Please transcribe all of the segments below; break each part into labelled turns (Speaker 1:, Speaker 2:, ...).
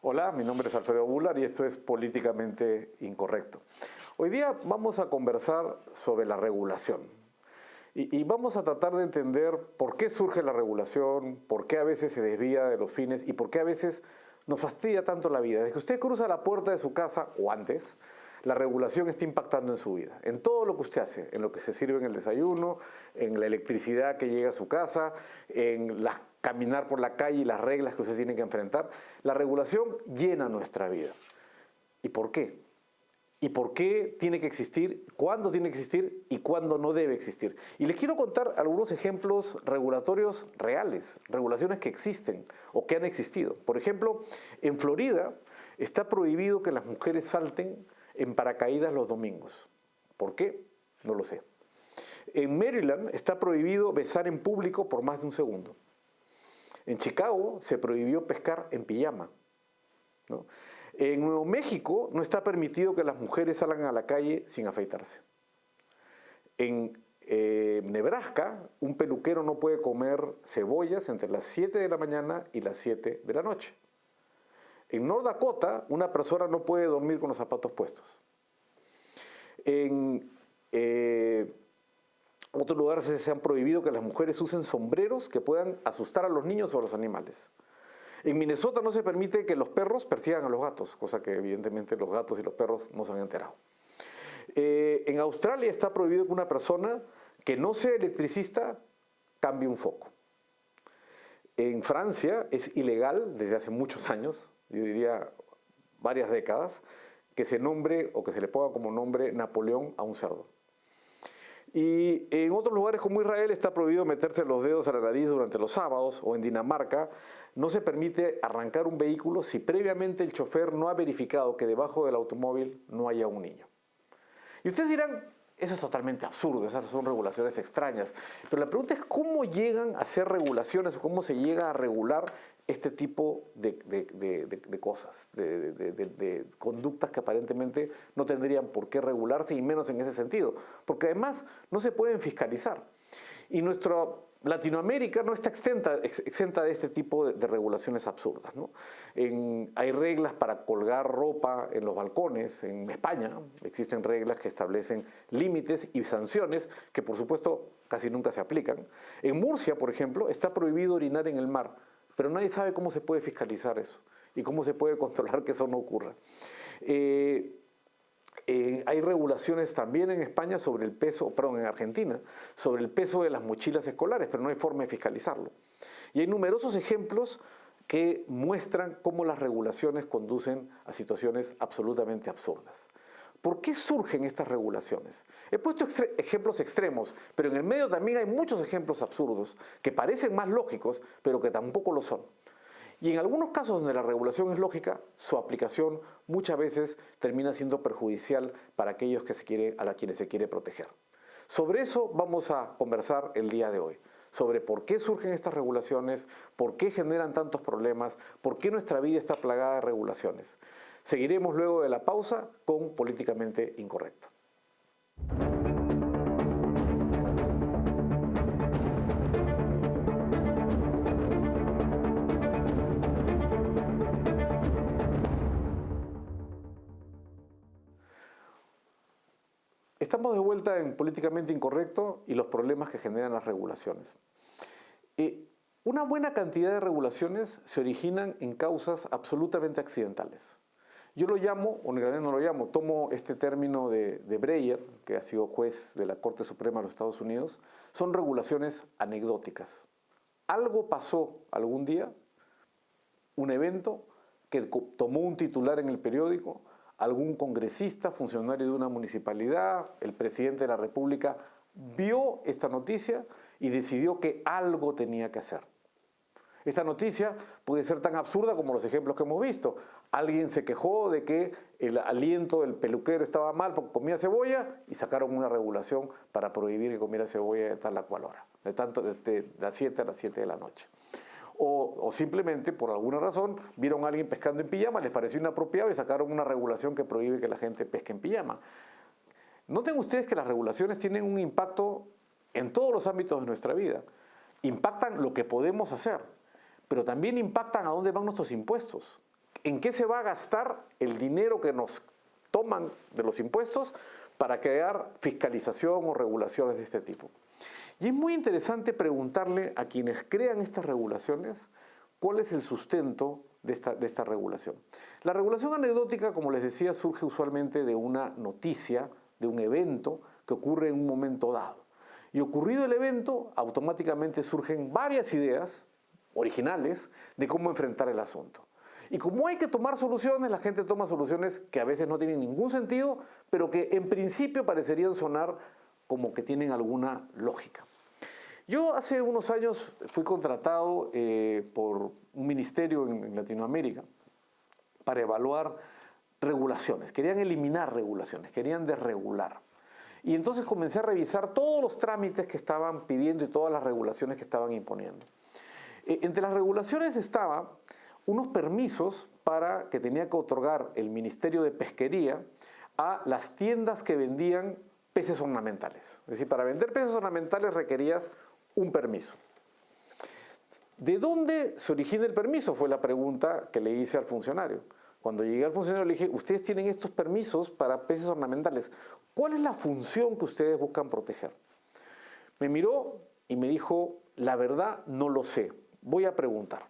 Speaker 1: Hola, mi nombre es Alfredo Bular y esto es Políticamente Incorrecto. Hoy día vamos a conversar sobre la regulación y vamos a tratar de entender por qué surge la regulación, por qué a veces se desvía de los fines y por qué a veces nos fastidia tanto la vida. Desde que usted cruza la puerta de su casa o antes, la regulación está impactando en su vida, en todo lo que usted hace, en lo que se sirve en el desayuno, en la electricidad que llega a su casa, en caminar por la calle y las reglas que usted tiene que enfrentar. La regulación llena nuestra vida. ¿Y por qué? ¿Y por qué tiene que existir? ¿Cuándo tiene que existir? ¿Y cuándo no debe existir? Y les quiero contar algunos ejemplos regulatorios reales, regulaciones que existen o que han existido. Por ejemplo, en Florida está prohibido que las mujeres salten en paracaídas los domingos. ¿Por qué? No lo sé. En Maryland está prohibido besar en público por más de un segundo. En Chicago se prohibió pescar en pijama, ¿no? En Nuevo México no está permitido que las mujeres salgan a la calle sin afeitarse. En Nebraska, un peluquero no puede comer cebollas entre las 7 de la mañana y las 7 de la noche. En North Dakota, una persona no puede dormir con los zapatos puestos. En otros lugares se han prohibido que las mujeres usen sombreros que puedan asustar a los niños o a los animales. En Minnesota no se permite que los perros persigan a los gatos, cosa que evidentemente los gatos y los perros no se han enterado. En Australia está prohibido que una persona que no sea electricista cambie un foco. En Francia es ilegal desde hace muchos años, yo diría varias décadas, que se nombre o que se le ponga como nombre Napoleón a un cerdo. Y en otros lugares como Israel está prohibido meterse los dedos a la nariz durante los sábados, o en Dinamarca no se permite arrancar un vehículo si previamente el chofer no ha verificado que debajo del automóvil no haya un niño. Y ustedes dirán, eso es totalmente absurdo, esas son regulaciones extrañas. Pero la pregunta es cómo llegan a ser regulaciones o cómo se llega a regular este tipo de cosas, de conductas que aparentemente no tendrían por qué regularse y menos en ese sentido. Porque además no se pueden fiscalizar. Y nuestra Latinoamérica no está exenta de este tipo de regulaciones absurdas, ¿no? Hay reglas para colgar ropa en los balcones. En España existen reglas que establecen límites y sanciones que por supuesto casi nunca se aplican. En Murcia, por ejemplo, está prohibido orinar en el mar, pero nadie sabe cómo se puede fiscalizar eso y cómo se puede controlar que eso no ocurra. Hay regulaciones también en España sobre el peso, perdón, en Argentina, sobre el peso de las mochilas escolares, pero no hay forma de fiscalizarlo. Y hay numerosos ejemplos que muestran cómo las regulaciones conducen a situaciones absolutamente absurdas. ¿Por qué surgen estas regulaciones? He puesto ejemplos extremos, pero en el medio también hay muchos ejemplos absurdos que parecen más lógicos, pero que tampoco lo son. Y en algunos casos donde la regulación es lógica, su aplicación muchas veces termina siendo perjudicial para aquellos a quienes se quiere proteger. Sobre eso vamos a conversar el día de hoy, sobre por qué surgen estas regulaciones, por qué generan tantos problemas, por qué nuestra vida está plagada de regulaciones. Seguiremos luego de la pausa con Políticamente Incorrecto. Estamos de vuelta en Políticamente Incorrecto y los problemas que generan las regulaciones. Una buena cantidad de regulaciones se originan en causas absolutamente accidentales. Yo lo llamo, o en realidad no lo llamo, tomo este término de Breyer, que ha sido juez de la Corte Suprema de los Estados Unidos, son regulaciones anecdóticas. Algo pasó algún día, un evento que tomó un titular en el periódico, algún congresista, funcionario de una municipalidad, el presidente de la República, vio esta noticia y decidió que algo tenía que hacer. Esta noticia puede ser tan absurda como los ejemplos que hemos visto. Alguien se quejó de que el aliento del peluquero estaba mal porque comía cebolla y sacaron una regulación para prohibir que comiera cebolla de tal a cual hora, de las 7 a las 7 de la noche. O simplemente, por alguna razón, vieron a alguien pescando en pijama, les pareció inapropiado y sacaron una regulación que prohíbe que la gente pesque en pijama. Noten ustedes que las regulaciones tienen un impacto en todos los ámbitos de nuestra vida. Impactan lo que podemos hacer, pero también impactan a dónde van nuestros impuestos. en qué se va a gastar el dinero que nos toman de los impuestos para crear fiscalización o regulaciones de este tipo. Y es muy interesante preguntarle a quienes crean estas regulaciones cuál es el sustento de esta regulación. La regulación anecdótica, como les decía, surge usualmente de una noticia, de un evento que ocurre en un momento dado. Y ocurrido el evento, automáticamente surgen varias ideas originales de cómo enfrentar el asunto. Y como hay que tomar soluciones, la gente toma soluciones que a veces no tienen ningún sentido, pero que en principio parecerían sonar como que tienen alguna lógica. Yo hace unos años fui contratado por un ministerio en Latinoamérica para evaluar regulaciones. Querían eliminar regulaciones, querían desregular. Y entonces comencé a revisar todos los trámites que estaban pidiendo y todas las regulaciones que estaban imponiendo. Entre las regulaciones estaba unos permisos que tenía que otorgar el Ministerio de Pesquería a las tiendas que vendían peces ornamentales. Es decir, para vender peces ornamentales requerías un permiso. ¿De dónde se origina el permiso? Fue la pregunta que le hice al funcionario. Cuando llegué al funcionario le dije, ustedes tienen estos permisos para peces ornamentales. ¿Cuál es la función que ustedes buscan proteger? Me miró y me dijo, la verdad no lo sé, voy a preguntar.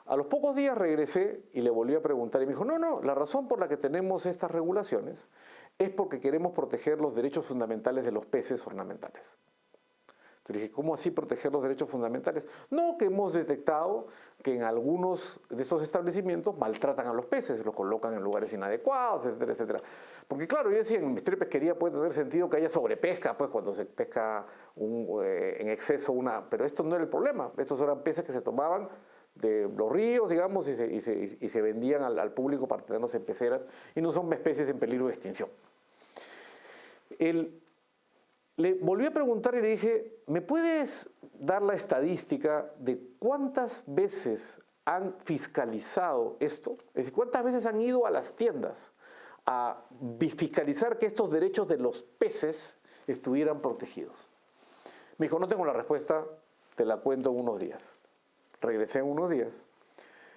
Speaker 1: A los pocos días regresé y le volví a preguntar y me dijo, no, la razón por la que tenemos estas regulaciones es porque queremos proteger los derechos fundamentales de los peces ornamentales. Entonces dije, ¿cómo así proteger los derechos fundamentales? No, que hemos detectado que en algunos de estos establecimientos maltratan a los peces, los colocan en lugares inadecuados, etcétera, etcétera. Porque claro, yo decía, en el Ministerio de Pesquería puede tener sentido que haya sobrepesca, pues cuando se pesca en exceso pero esto no era el problema. Estos eran peces que se tomaban de los ríos, digamos, y se vendían al público para tenerlos en peceras, y no son especies en peligro de extinción. Le volví a preguntar y le dije, ¿me puedes dar la estadística de cuántas veces han fiscalizado esto? Es decir, ¿cuántas veces han ido a las tiendas a fiscalizar que estos derechos de los peces estuvieran protegidos? Me dijo, no tengo la respuesta, te la cuento en unos días. Regresé en unos días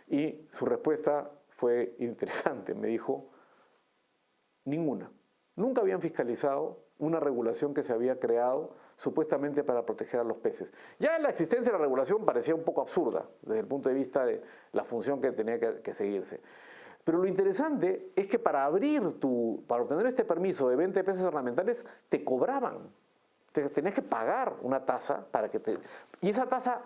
Speaker 1: y su respuesta fue interesante. Me dijo, ninguna. Nunca habían fiscalizado una regulación que se había creado supuestamente para proteger a los peces. Ya la existencia de la regulación parecía un poco absurda desde el punto de vista de la función que tenía que seguirse. Pero lo interesante es que para obtener este permiso de venta de peces ornamentales, te cobraban. Tenías que pagar una tasa ¿Y esa tasa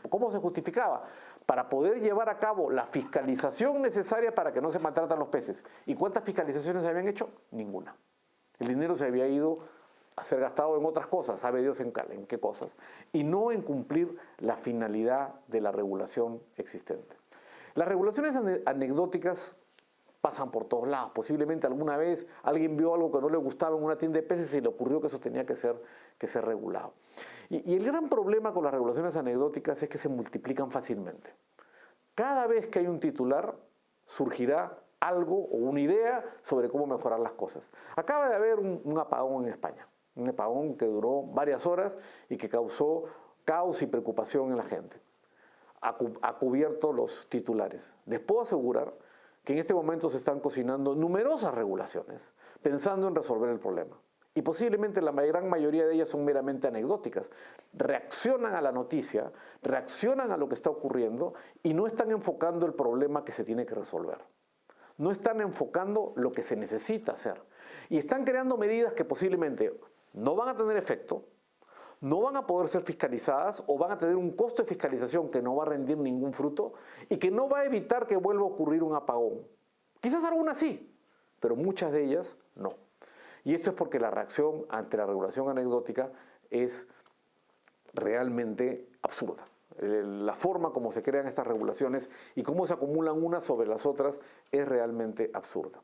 Speaker 1: cómo se justificaba? Para poder llevar a cabo la fiscalización necesaria para que no se maltratan los peces. ¿Y cuántas fiscalizaciones se habían hecho? Ninguna. El dinero se había ido a ser gastado en otras cosas, sabe Dios en qué cosas, y no en cumplir la finalidad de la regulación existente. Las regulaciones anecdóticas pasan por todos lados. Posiblemente alguna vez alguien vio algo que no le gustaba en una tienda de peces y se le ocurrió que eso tenía que ser regulado. Y el gran problema con las regulaciones anecdóticas es que se multiplican fácilmente. Cada vez que hay un titular, surgirá algo o una idea sobre cómo mejorar las cosas. Acaba de haber un apagón en España, un apagón que duró varias horas y que causó caos y preocupación en la gente. Ha cubierto los titulares. Les puedo asegurar que en este momento se están cocinando numerosas regulaciones pensando en resolver el problema. Y posiblemente la gran mayoría de ellas son meramente anecdóticas. Reaccionan a la noticia, reaccionan a lo que está ocurriendo y no están enfocando el problema que se tiene que resolver. No están enfocando lo que se necesita hacer. Y están creando medidas que posiblemente no van a tener efecto, no van a poder ser fiscalizadas o van a tener un costo de fiscalización que no va a rendir ningún fruto y que no va a evitar que vuelva a ocurrir un apagón. Quizás algunas sí, pero muchas de ellas no. Y esto es porque la reacción ante la regulación anecdótica es realmente absurda. La forma como se crean estas regulaciones y cómo se acumulan unas sobre las otras es realmente absurda.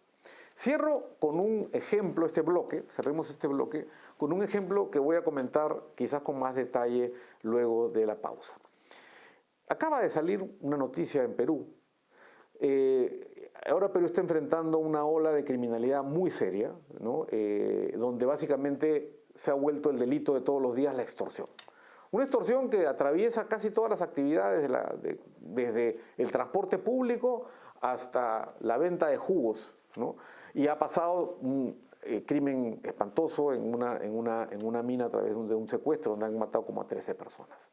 Speaker 1: Cierro con un ejemplo cerremos este bloque, con un ejemplo que voy a comentar quizás con más detalle luego de la pausa. Acaba de salir una noticia en Perú. Ahora Perú está enfrentando una ola de criminalidad muy seria, ¿no? Donde básicamente se ha vuelto el delito de todos los días la extorsión. Una extorsión que atraviesa casi todas las actividades desde el transporte público hasta la venta de jugos, ¿no? Y ha pasado un crimen espantoso en una mina a través de un secuestro donde han matado como a 13 personas.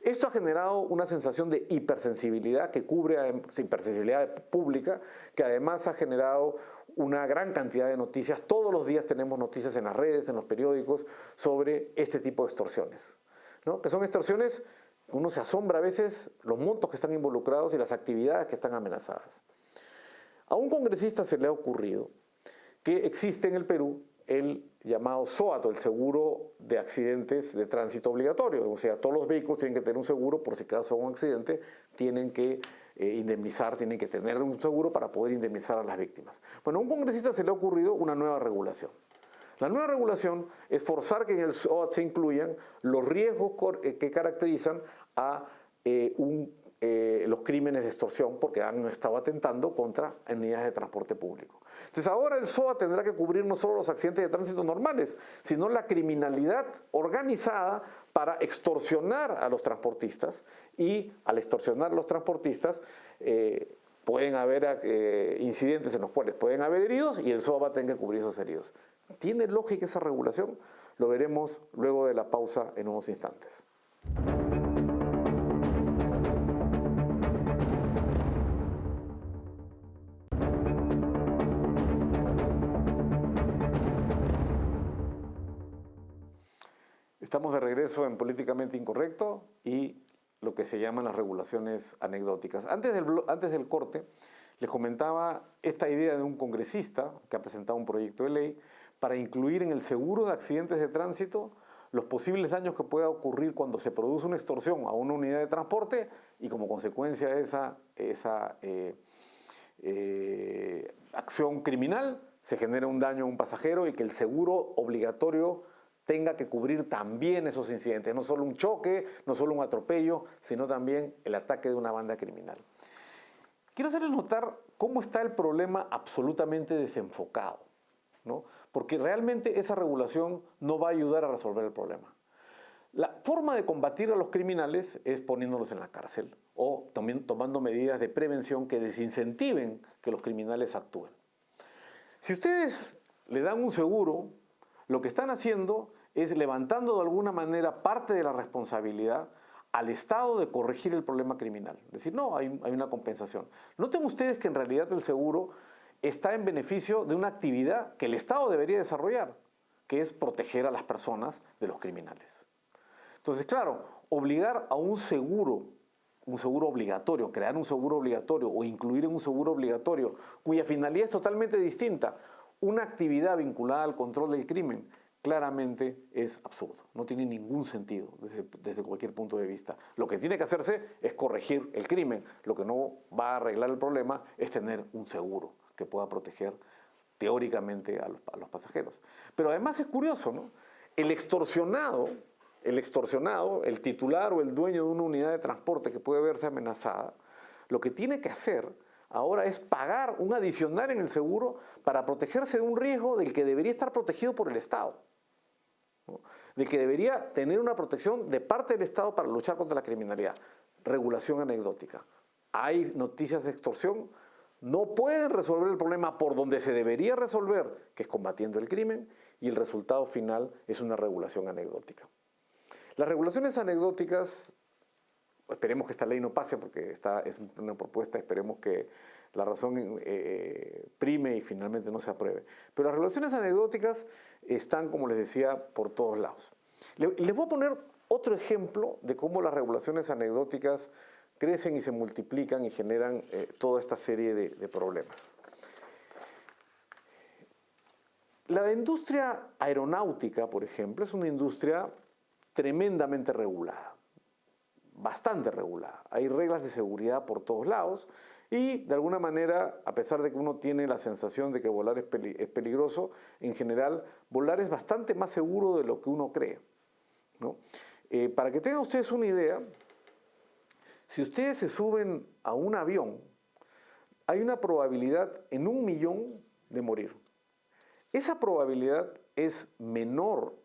Speaker 1: Esto ha generado una sensación de hipersensibilidad que cubre, hipersensibilidad pública, que además ha generado una gran cantidad de noticias. Todos los días tenemos noticias en las redes, en los periódicos, sobre este tipo de extorsiones, ¿no? Que son extorsiones, uno se asombra a veces los montos que están involucrados y las actividades que están amenazadas. A un congresista se le ha ocurrido que existe en el Perú el llamado SOAT, el seguro de accidentes de tránsito obligatorio. O sea, todos los vehículos tienen que tener un seguro por si caso un accidente, tienen que indemnizar, tienen que tener un seguro para poder indemnizar a las víctimas. Bueno, a un congresista se le ha ocurrido una nueva regulación. La nueva regulación es forzar que en el SOAT se incluyan los riesgos que caracterizan a los crímenes de extorsión porque han estado atentando contra unidades de transporte público. Entonces ahora el SOA tendrá que cubrir no solo los accidentes de tránsito normales, sino la criminalidad organizada para extorsionar a los transportistas, y al extorsionar a los transportistas pueden haber incidentes en los cuales pueden haber heridos y el SOA va a tener que cubrir esos heridos. ¿Tiene lógica esa regulación? Lo veremos luego de la pausa en unos instantes. Estamos de regreso en Políticamente Incorrecto y lo que se llaman las regulaciones anecdóticas. Antes del corte, les comentaba esta idea de un congresista que ha presentado un proyecto de ley para incluir en el seguro de accidentes de tránsito los posibles daños que pueda ocurrir cuando se produce una extorsión a una unidad de transporte y como consecuencia de esa acción criminal se genera un daño a un pasajero y que el seguro obligatorio tenga que cubrir también esos incidentes, no solo un choque, no solo un atropello, sino también el ataque de una banda criminal. Quiero hacerles notar cómo está el problema absolutamente desenfocado, ¿no? Porque realmente esa regulación no va a ayudar a resolver el problema. La forma de combatir a los criminales es poniéndolos en la cárcel o también tomando medidas de prevención que desincentiven que los criminales actúen. Si ustedes le dan un seguro, lo que están haciendo es levantando de alguna manera parte de la responsabilidad al Estado de corregir el problema criminal. Es decir, no, hay una compensación. Noten ustedes que en realidad el seguro está en beneficio de una actividad que el Estado debería desarrollar, que es proteger a las personas de los criminales. Entonces, claro, obligar a un seguro obligatorio, crear un seguro obligatorio o incluir en un seguro obligatorio, cuya finalidad es totalmente distinta, una actividad vinculada al control del crimen, claramente es absurdo. No tiene ningún sentido desde cualquier punto de vista. Lo que tiene que hacerse es corregir el crimen. Lo que no va a arreglar el problema es tener un seguro que pueda proteger teóricamente a los pasajeros. Pero además es curioso, ¿no? El extorsionado, el titular o el dueño de una unidad de transporte que puede verse amenazada, lo que tiene que hacer ahora es pagar un adicional en el seguro para protegerse de un riesgo del que debería estar protegido por el Estado, ¿no? Del que debería tener una protección de parte del Estado para luchar contra la criminalidad. Regulación anecdótica. Hay noticias de extorsión, no pueden resolver el problema por donde se debería resolver, que es combatiendo el crimen, y el resultado final es una regulación anecdótica. Las regulaciones anecdóticas, esperemos que esta ley no pase porque es una propuesta, esperemos que la razón prime y finalmente no se apruebe. Pero las regulaciones anecdóticas están, como les decía, por todos lados. Les voy a poner otro ejemplo de cómo las regulaciones anecdóticas crecen y se multiplican y generan toda esta serie de problemas. La industria aeronáutica, por ejemplo, es una industria tremendamente regulada, bastante regulada. Hay reglas de seguridad por todos lados y, de alguna manera, a pesar de que uno tiene la sensación de que volar es peligroso, en general, volar es bastante más seguro de lo que uno cree, ¿no? Para que tengan ustedes una idea, si ustedes se suben a un avión, hay una probabilidad en 1 millón de morir. Esa probabilidad es menor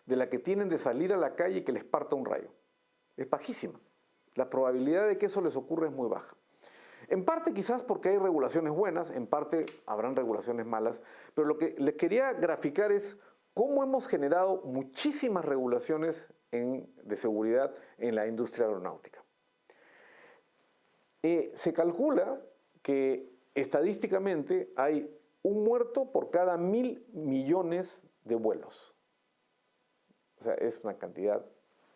Speaker 1: de la que tienen de salir a la calle y que les parta un rayo. Es bajísima. La probabilidad de que eso les ocurra es muy baja. En parte quizás porque hay regulaciones buenas, en parte habrán regulaciones malas, pero lo que les quería graficar es cómo hemos generado muchísimas regulaciones de seguridad en la industria aeronáutica. Se calcula que estadísticamente hay un muerto por cada 1.000 millones de vuelos. O sea, es una cantidad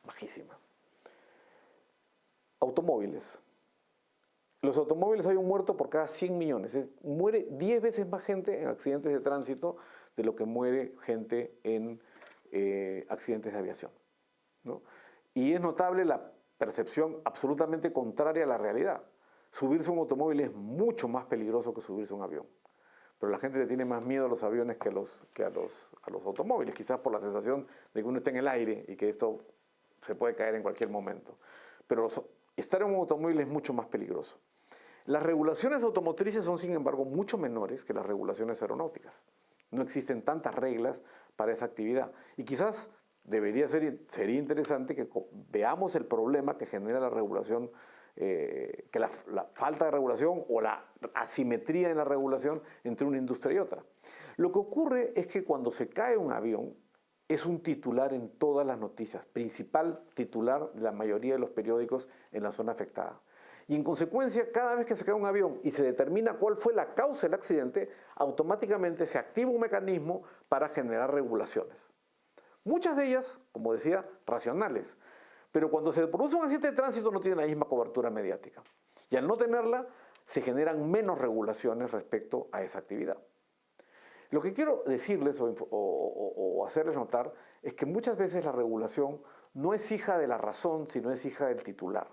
Speaker 1: bajísima. Automóviles. Los automóviles hay un muerto por cada 100 millones. Muere 10 veces más gente en accidentes de tránsito de lo que muere gente en accidentes de aviación, ¿no? Y es notable la percepción absolutamente contraria a la realidad. Subirse a un automóvil es mucho más peligroso que subirse a un avión. Pero la gente le tiene más miedo a los aviones que a los automóviles, quizás por la sensación de que uno está en el aire y que esto se puede caer en cualquier momento. Pero estar en un automóvil es mucho más peligroso. Las regulaciones automotrices son, sin embargo, mucho menores que las regulaciones aeronáuticas. No existen tantas reglas para esa actividad. Y quizás sería interesante que veamos el problema que genera la regulación, que la falta de regulación o la asimetría en la regulación entre una industria y otra. Lo que ocurre es que cuando se cae un avión, es un titular en todas las noticias, principal titular de la mayoría de los periódicos en la zona afectada. Y en consecuencia, cada vez que se cae un avión y se determina cuál fue la causa del accidente, automáticamente se activa un mecanismo para generar regulaciones. Muchas de ellas, como decía, racionales. Pero cuando se produce un accidente de tránsito no tiene la misma cobertura mediática. Y al no tenerla, se generan menos regulaciones respecto a esa actividad. Lo que quiero decirles o hacerles notar es que muchas veces la regulación no es hija de la razón, sino es hija del titular,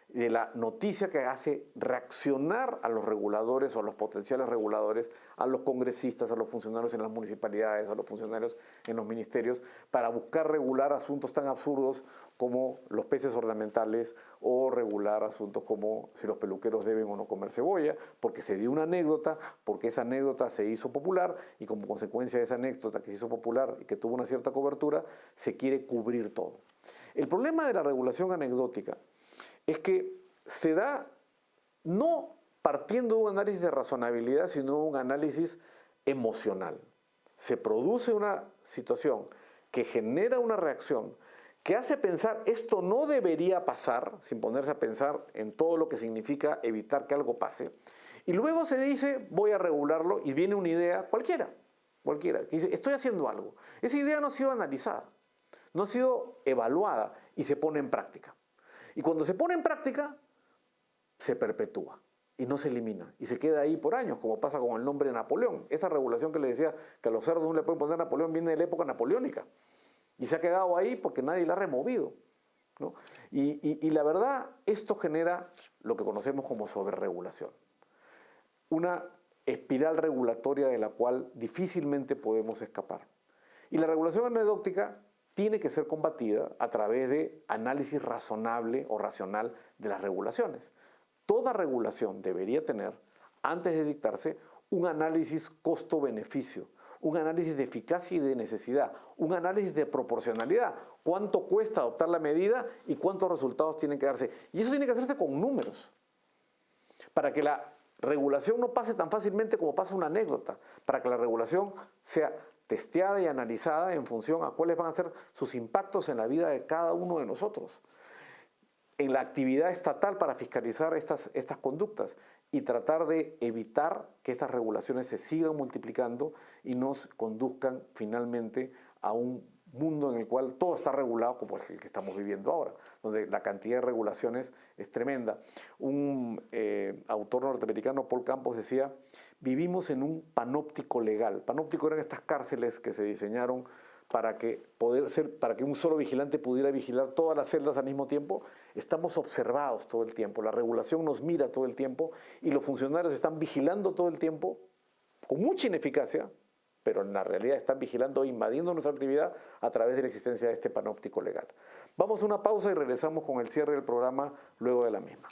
Speaker 1: de la noticia que hace reaccionar a los reguladores o a los potenciales reguladores, a los congresistas, a los funcionarios en las municipalidades, a los funcionarios en los ministerios, para buscar regular asuntos tan absurdos como los peces ornamentales o regular asuntos como si los peluqueros deben o no comer cebolla, porque se dio una anécdota, porque esa anécdota se hizo popular y como consecuencia de esa anécdota que se hizo popular y que tuvo una cierta cobertura, se quiere cubrir todo. El problema de la regulación anecdótica es que se da no partiendo de un análisis de razonabilidad, sino un análisis emocional. Se produce una situación que genera una reacción que hace pensar esto no debería pasar, sin ponerse a pensar en todo lo que significa evitar que algo pase, y luego se dice voy a regularlo y viene una idea cualquiera, que dice estoy haciendo algo. Esa idea no ha sido analizada, no ha sido evaluada y se pone en práctica. Y cuando se pone en práctica, se perpetúa y no se elimina. Y se queda ahí por años, como pasa con el nombre de Napoleón. Esa regulación que le decía que a los cerdos no le pueden poner Napoleón viene de la época napoleónica. Y se ha quedado ahí porque nadie la ha removido, ¿no? Y la verdad, esto genera lo que conocemos como sobreregulación. Una espiral regulatoria de la cual difícilmente podemos escapar. Y la regulación anecdótica tiene que ser combatida a través de análisis razonable o racional de las regulaciones. Toda regulación debería tener, antes de dictarse, un análisis costo-beneficio, un análisis de eficacia y de necesidad, un análisis de proporcionalidad, cuánto cuesta adoptar la medida y cuántos resultados tienen que darse. Y eso tiene que hacerse con números, para que la regulación no pase tan fácilmente como pasa una anécdota, para que la regulación sea testeada y analizada en función a cuáles van a ser sus impactos en la vida de cada uno de nosotros, en la actividad estatal para fiscalizar estas conductas y tratar de evitar que estas regulaciones se sigan multiplicando y nos conduzcan finalmente a un mundo en el cual todo está regulado como el que estamos viviendo ahora, donde la cantidad de regulaciones es tremenda. Un autor norteamericano, Paul Campos, decía: vivimos en un panóptico legal. Panóptico eran estas cárceles que se diseñaron para que un solo vigilante pudiera vigilar todas las celdas al mismo tiempo. Estamos observados todo el tiempo, la regulación nos mira todo el tiempo y los funcionarios están vigilando todo el tiempo con mucha ineficacia, pero en la realidad están vigilando e invadiendo nuestra actividad a través de la existencia de este panóptico legal. Vamos a una pausa y regresamos con el cierre del programa luego de la misma.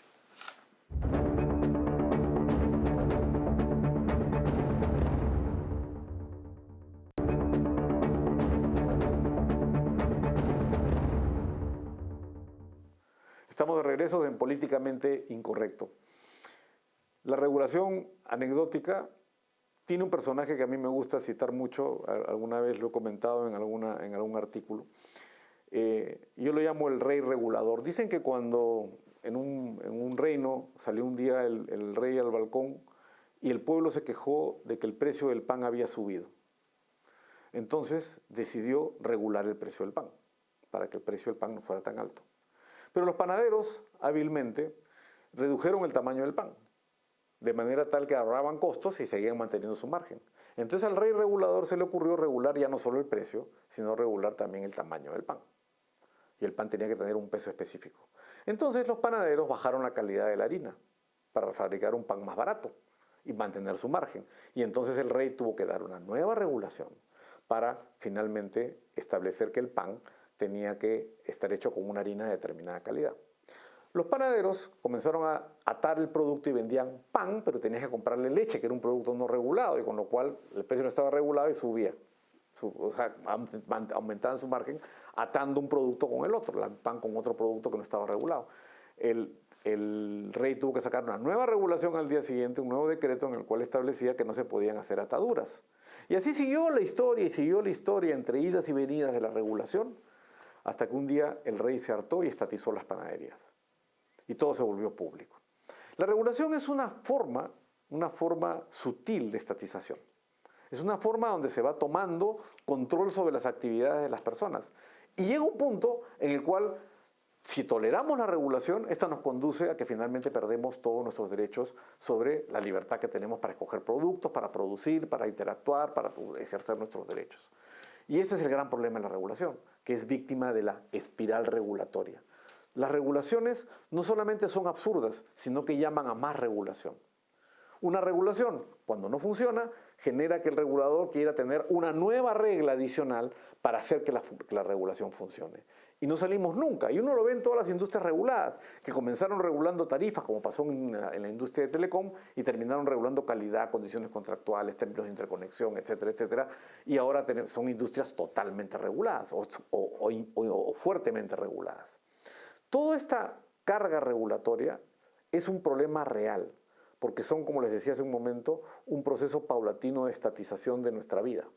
Speaker 1: Estamos de regreso en Políticamente Incorrecto. La regulación anecdótica tiene un personaje que a mí me gusta citar mucho, alguna vez lo he comentado en algún artículo. Yo lo llamo el rey regulador. Dicen que cuando en un reino salió un día el rey al balcón y el pueblo se quejó de que el precio del pan había subido. Entonces decidió regular el precio del pan, para que el precio del pan no fuera tan alto. Pero los panaderos, hábilmente, redujeron el tamaño del pan, de manera tal que ahorraban costos y seguían manteniendo su margen. Entonces al rey regulador se le ocurrió regular ya no solo el precio, sino regular también el tamaño del pan. Y el pan tenía que tener un peso específico. Entonces los panaderos bajaron la calidad de la harina para fabricar un pan más barato y mantener su margen. Y entonces el rey tuvo que dar una nueva regulación para finalmente establecer que el pan tenía que estar hecho con una harina de determinada calidad. Los panaderos comenzaron a atar el producto y vendían pan, pero tenías que comprarle leche, que era un producto no regulado, y con lo cual el precio no estaba regulado y subía. O sea, aumentaban su margen atando un producto con el otro, el pan con otro producto que no estaba regulado. El rey tuvo que sacar una nueva regulación al día siguiente, un nuevo decreto en el cual establecía que no se podían hacer ataduras. Y así siguió la historia y siguió la historia entre idas y venidas de la regulación, hasta que un día el rey se hartó y estatizó las panaderías. Y todo se volvió público. La regulación es una forma sutil de estatización. Es una forma donde se va tomando control sobre las actividades de las personas. Y llega un punto en el cual, si toleramos la regulación, esta nos conduce a que finalmente perdemos todos nuestros derechos sobre la libertad que tenemos para escoger productos, para producir, para interactuar, para ejercer nuestros derechos. Y ese es el gran problema de la regulación, que es víctima de la espiral regulatoria. Las regulaciones no solamente son absurdas, sino que llaman a más regulación. Una regulación, cuando no funciona, genera que el regulador quiera tener una nueva regla adicional para hacer que la regulación funcione. Y no salimos nunca. Y uno lo ve en todas las industrias reguladas, que comenzaron regulando tarifas, como pasó en la industria de telecom, y terminaron regulando calidad, condiciones contractuales, términos de interconexión, etcétera, etcétera. Y ahora son industrias totalmente reguladas o fuertemente reguladas. Toda esta carga regulatoria es un problema real, porque son, como les decía hace un momento, un proceso paulatino de estatización de nuestra vida.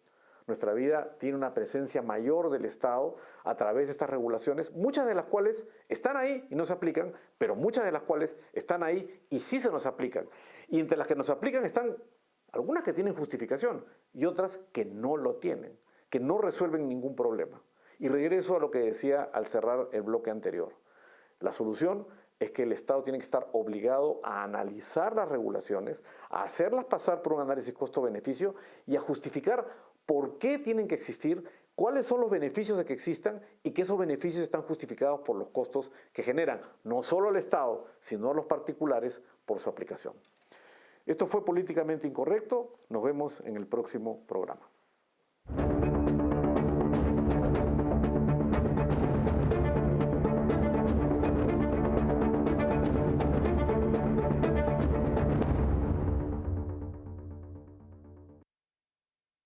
Speaker 1: Nuestra vida tiene una presencia mayor del Estado a través de estas regulaciones, muchas de las cuales están ahí y no se aplican, pero muchas de las cuales están ahí y sí se nos aplican. Y entre las que nos aplican están algunas que tienen justificación y otras que no lo tienen, que no resuelven ningún problema. Y regreso a lo que decía al cerrar el bloque anterior. La solución es que el Estado tiene que estar obligado a analizar las regulaciones, a hacerlas pasar por un análisis costo-beneficio y a justificar por qué tienen que existir, cuáles son los beneficios de que existan y que esos beneficios están justificados por los costos que generan no solo el Estado, sino a los particulares por su aplicación. Esto fue Políticamente Incorrecto. Nos vemos en el próximo programa.